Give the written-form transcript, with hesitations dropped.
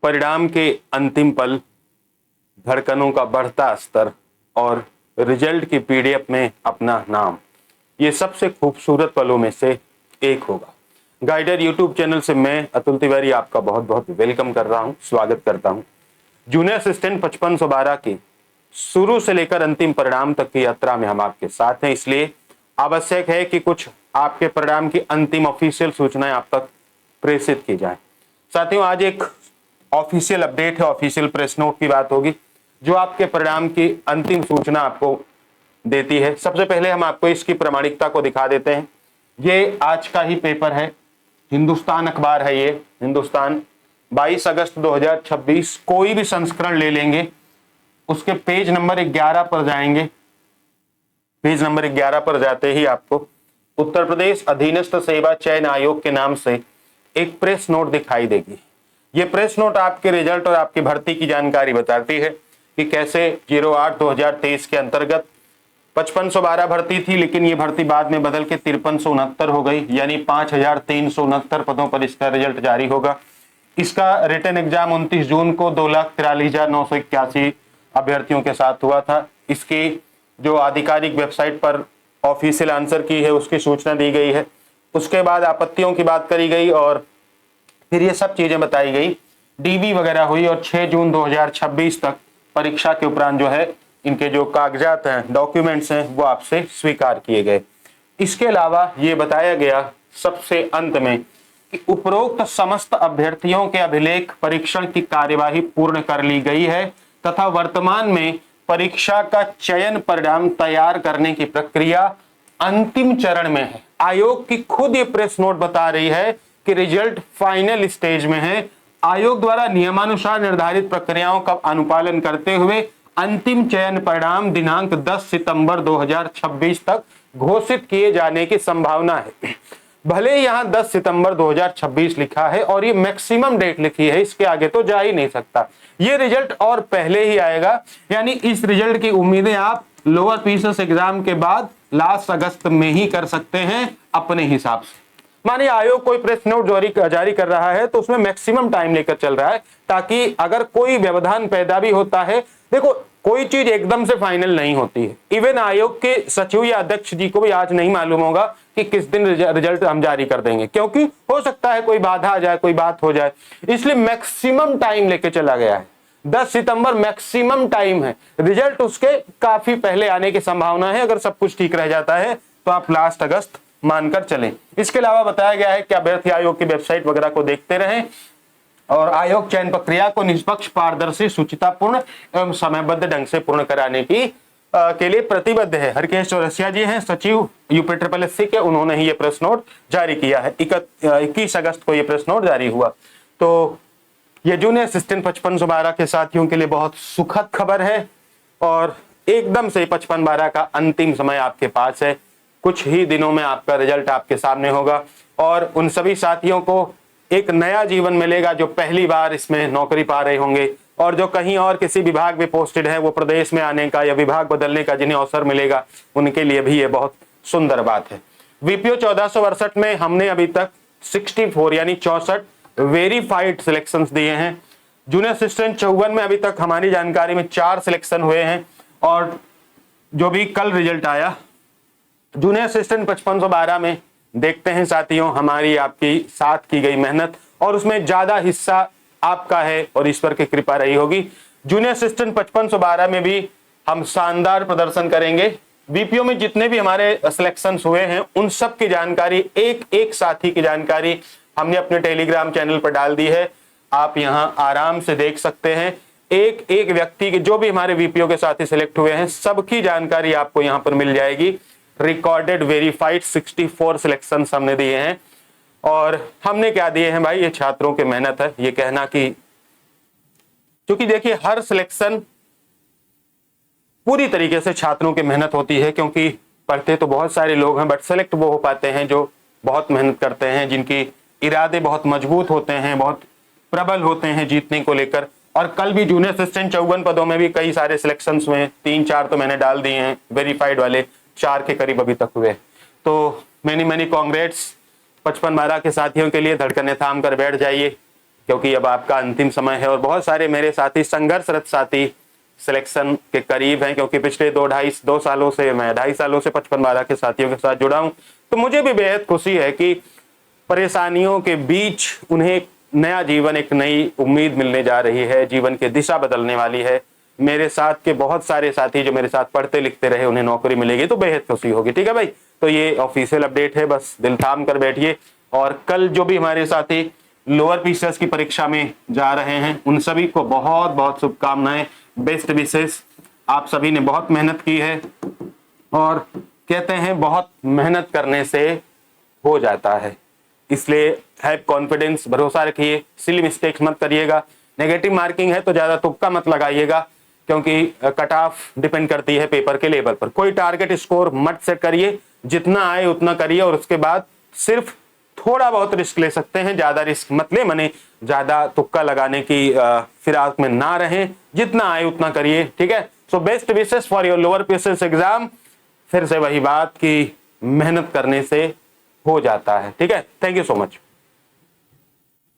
परिणाम के अंतिम पल, धड़कनों का बढ़ता स्तर और रिजल्ट की पीडीएफ में अपना नाम, ये सबसे खूबसूरत पलों में से एक होगा। गाइडर यूट्यूब चैनल से मैं अतुल तिवारी आपका बहुत बहुत वेलकम कर रहा हूं, स्वागत करता हूं। जूनियर असिस्टेंट 5512 की शुरू से लेकर अंतिम परिणाम तक की यात्रा में हम आपके साथ हैं, इसलिए आवश्यक है कि कुछ आपके परिणाम की अंतिम ऑफिशियल सूचनाएं आप तक प्रेषित की जाए। साथियों, आज एक ऑफिशियल अपडेट है, ऑफिशियल प्रेस नोट की बात होगी जो आपके परिणाम की अंतिम सूचना आपको देती है। सबसे पहले हम आपको इसकी प्रामाणिकता को दिखा देते हैं। ये आज का ही पेपर है, हिंदुस्तान अखबार है, ये हिंदुस्तान 22 अगस्त 2026। कोई भी संस्करण ले लेंगे, उसके पेज नंबर 11 पर जाएंगे। पेज नंबर 11 पर जाते ही आपको उत्तर प्रदेश अधीनस्थ सेवा चयन आयोग के नाम से एक प्रेस नोट दिखाई देगी। ये प्रेस नोट आपके रिजल्ट और आपकी भर्ती की जानकारी बताती है कि कैसे 08/2023 के अंतर्गत 5512 भर्ती थी, लेकिन ये भर्ती बाद में बदल के 5369 हो गई, यानी 5369 पदों पर इसका रिजल्ट जारी होगा। इसका रिटन एग्जाम 29 जून को 2,43,981 अभ्यर्थियों के साथ हुआ था। इसकी जो आधिकारिक वेबसाइट पर ऑफिशियल आंसर की है उसकी सूचना दी गई है। उसके बाद आपत्तियों की बात करी गई और फिर ये सब चीजें बताई गई, डीबी वगैरह हुई और 6 जून 2026 तक परीक्षा के उपरांत जो है इनके जो कागजात हैं, डॉक्यूमेंट्स हैं, वो आपसे स्वीकार किए गए। इसके अलावा ये बताया गया सबसे अंत में कि उपरोक्त समस्त अभ्यर्थियों के अभिलेख परीक्षण की कार्यवाही पूर्ण कर ली गई है तथा वर्तमान में परीक्षा का चयन परिणाम तैयार करने की प्रक्रिया अंतिम चरण में है। आयोग की खुद ये प्रेस नोट बता रही है कि रिजल्ट फाइनल स्टेज में है। आयोग द्वारा नियमानुसार निर्धारित प्रक्रियाओं का अनुपालन करते हुए अंतिम चयन परिणाम दिनांक 10 सितंबर 2026 तक घोषित किए जाने की संभावना है। भले यहाँ 10 सितंबर 2026 लिखा है और ये मैक्सिमम डेट लिखी है, इसके आगे तो जा ही नहीं सकता। ये रिजल्ट और पहले ही आएगा, यानी इस रिजल्ट की उम्मीदें आप लोअर पीसीएस एग्जाम के बाद लास्ट अगस्त में ही कर सकते हैं अपने हिसाब से। मानिए आयोग कोई प्रेस नोट जारी कर रहा है तो उसमें मैक्सिमम टाइम लेकर चल रहा है, ताकि अगर कोई व्यवधान पैदा भी होता है, देखो कोई चीज एकदम से फाइनल नहीं होती है। इवन आयोग के सचिव या अध्यक्ष जी को भी आज नहीं मालूम होगा कि किस दिन रिजल्ट हम जारी कर देंगे, क्योंकि हो सकता है कोई बाधा आ जाए, कोई बात हो जाए, इसलिए मैक्सिमम टाइम लेके चला गया है। 10 सितंबर मैक्सिमम टाइम है, रिजल्ट उसके काफी पहले आने की संभावना है। अगर सब कुछ ठीक रह जाता है तो आप लास्ट अगस्त मानकर चलें। इसके अलावा बताया गया है कि अभ्यर्थी आयोग की वेबसाइट वगैरह को देखते रहें और आयोग चयन प्रक्रिया को निष्पक्ष, पारदर्शी, शुचितापूर्ण एवं समयबद्ध ढंग से पूर्ण कराने की के लिए प्रतिबद्ध है। हरकेश चौरसिया जी हैं सचिव यूपीएससी के, उन्होंने ही ये प्रेस नोट जारी किया है। 21 अगस्त को ये प्रेस नोट जारी हुआ। तो ये जूनियर असिस्टेंट 5512 के साथियों के लिए बहुत सुखद खबर है और एकदम से 5512 का अंतिम समय आपके पास है। कुछ ही दिनों में आपका रिजल्ट आपके सामने होगा और उन सभी साथियों को एक नया जीवन मिलेगा जो पहली बार इसमें नौकरी पा रहे होंगे और जो कहीं और किसी विभाग में पोस्टेड है, वो प्रदेश में आने का या विभाग बदलने का जिन्हें अवसर मिलेगा, उनके लिए भी ये बहुत सुंदर बात है। वीपीओ 1462 में हमने अभी तक 64 यानी 64 वेरीफाइड सिलेक्शन दिए हैं। जूनियर असिस्टेंट 54 में अभी तक हमारी जानकारी में 4 सिलेक्शन हुए हैं और जो भी कल रिजल्ट आया जूनियर असिस्टेंट 5512 में, देखते हैं साथियों हमारी आपकी साथ की गई मेहनत और उसमें ज्यादा हिस्सा आपका है और ईश्वर की कृपा रही होगी। जूनियर असिस्टेंट 5512 में भी हम शानदार प्रदर्शन करेंगे। बीपीओ में जितने भी हमारे सिलेक्शन हुए हैं उन सब की जानकारी, एक एक साथी की जानकारी हमने अपने टेलीग्राम चैनल पर डाल दी है। आप यहां आराम से देख सकते हैं, एक एक व्यक्ति के जो भी हमारे वीपीओ के साथी सिलेक्ट हुए हैं सबकी जानकारी आपको यहां पर मिल जाएगी। रिकॉर्डेड वेरीफाइड 64 सिलेक्शन हमने दिए हैं और हमने क्या दिए हैं भाई, ये छात्रों की मेहनत है। ये कहना कि क्योंकि देखिए हर सिलेक्शन पूरी तरीके से छात्रों की मेहनत होती है, क्योंकि पढ़ते तो बहुत सारे लोग हैं बट सेलेक्ट वो हो पाते हैं जो बहुत मेहनत करते हैं, जिनकी इरादे बहुत मजबूत होते हैं, बहुत प्रबल होते हैं जीतने को लेकर। और कल भी जूनियर असिस्टेंट 54 पदों में भी कई सारे सिलेक्शंस हुए, 3-4 तो मैंने डाल दिए हैं, वेरीफाइड वाले 4 के करीब अभी तक हुए। तो मैनी कांग्रेट्स 5512 के साथियों के लिए, धड़कने थाम कर बैठ जाइए। क्योंकि अब आपका अंतिम समय है और बहुत सारे मेरे साथी संघर्षरत साथी सिलेक्शन के करीब हैं, क्योंकि पिछले 2 सालों से मैं 2.5 सालों से 55 के साथियों के साथ जुड़ा हूं। तो मुझे भी बेहद खुशी है कि परेशानियों के बीच उन्हें एक नया जीवन, एक नई उम्मीद मिलने जा रही है, जीवन की दिशा बदलने वाली है। मेरे साथ के बहुत सारे साथी जो मेरे साथ पढ़ते लिखते रहे, उन्हें नौकरी मिलेगी तो बेहद खुशी होगी। ठीक है भाई, तो ये ऑफिशियल अपडेट है, बस दिल थाम कर बैठिए। और कल जो भी हमारे साथी लोअर पीसीएस की परीक्षा में जा रहे हैं, उन सभी को बहुत बहुत शुभकामनाएं, बेस्ट विशेष। आप सभी ने बहुत मेहनत की है और कहते हैं बहुत मेहनत करने से हो जाता है, इसलिए हैव कॉन्फिडेंस, भरोसा रखिए, सिली मिस्टेक्स मत करिएगा। नेगेटिव मार्किंग है तो ज्यादा तुक्का मत लगाइएगा, क्योंकि कट ऑफ डिपेंड करती है पेपर के लेवल पर। कोई टारगेट स्कोर मत सेट करिए, जितना आए उतना करिए और उसके बाद सिर्फ थोड़ा बहुत रिस्क ले सकते हैं, ज्यादा रिस्क मत ले, माने ज्यादा तुक्का लगाने की फिराक में ना रहें, जितना आए उतना करिए। ठीक है, so best wishes for your lower PCS exam. फिर से वही बात कि मेहनत करने से हो जाता है। ठीक है, थैंक यू सो मच।